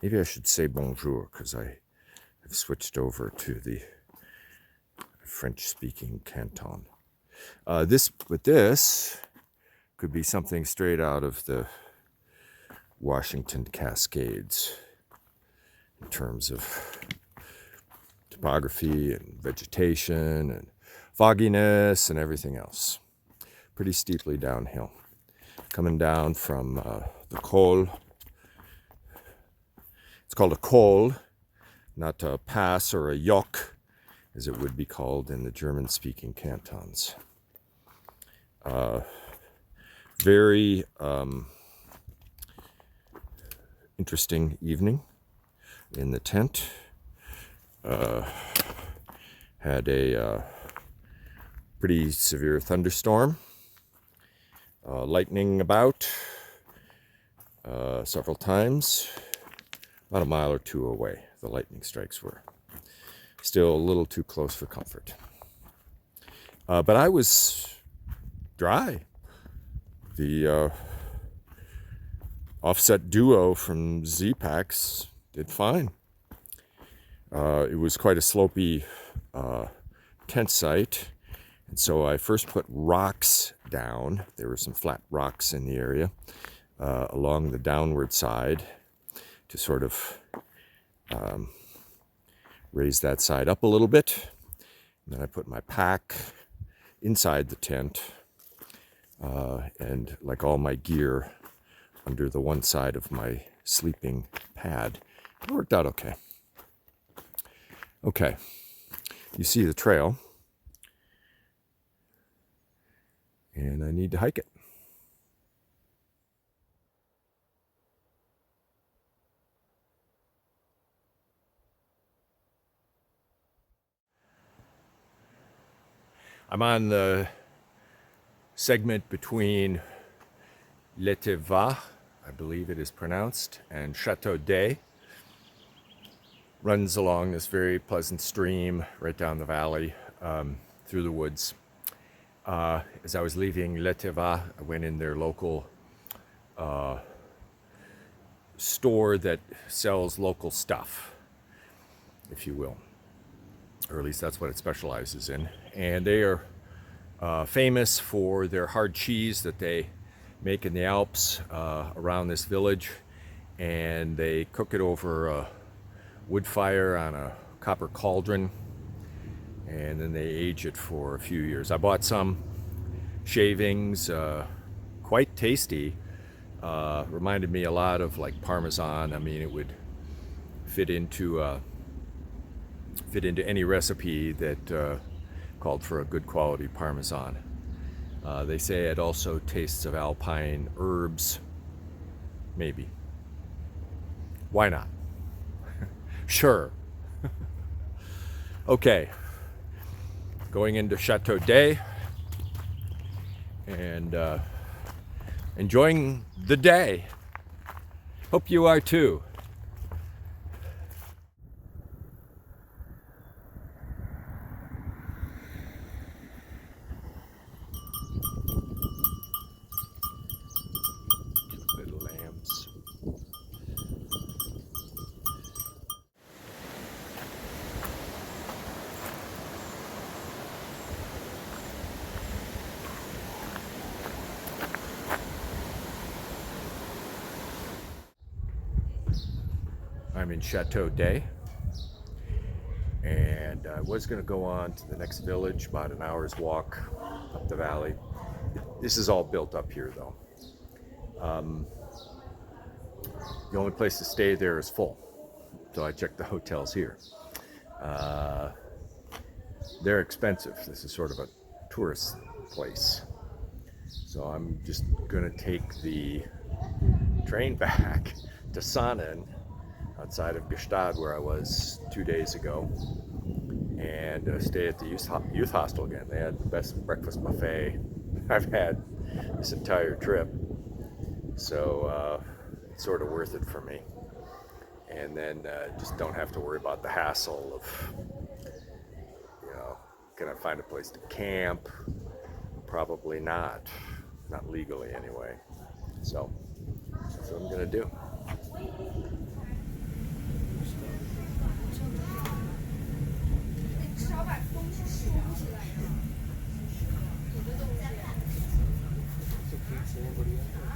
Maybe I should say bonjour because I have switched over to the French-speaking canton. This could be something straight out of the Washington Cascades in terms of topography and vegetation and fogginess and everything else. Pretty steeply downhill. Coming down from the col. It's called a col, not a pass or a yoke, as it would be called in the German-speaking cantons. Very interesting evening in the tent. Had a pretty severe thunderstorm. Lightning about several times. About a mile or two away, the lightning strikes were. Still a little too close for comfort. But I was dry. The offset duo from Z-Packs did fine. It was quite a slopey tent site. And so I first put rocks down. There were some flat rocks in the area along the downward side to sort of raise that side up a little bit. And then I put my pack inside the tent and, like all my gear, under the one side of my sleeping pad. It worked out okay. Okay, you see the trail, and I need to hike it. I'm on the segment between Leteva, I believe it is pronounced, and Chateau. Runs along this very pleasant stream right down the valley through the woods. As I was leaving Leteva, I went in their local store that sells local stuff, if you will. Or at least that's what it specializes in. And they are famous for their hard cheese that they make in the Alps around this village. And they cook it over a wood fire on a copper cauldron. And then they age it for a few years. I bought some shavings, quite tasty. Reminded me a lot of like Parmesan. I mean, it would fit into any recipe that called for a good quality Parmesan. They say it also tastes of alpine herbs. Maybe. Why not? Sure. Okay. Going into Chateau and enjoying the day. Hope you are too. Little lambs. I'm in Chateau, and I was going to go on to the next village, about an hour's walk up the valley. This is all built up here, though. The only place to stay there is full, so I checked the hotels here. They're expensive. This is sort of a tourist place. So I'm just going to take the train back to Saanen, outside of Gstaad, where I was 2 days ago, and stay at the youth hostel again. They had the best breakfast buffet I've had this entire trip, so it's sort of worth it for me. And then just don't have to worry about the hassle of, can I find a place to camp? Probably not legally anyway. So that's what I'm gonna do. 这可以吃不了。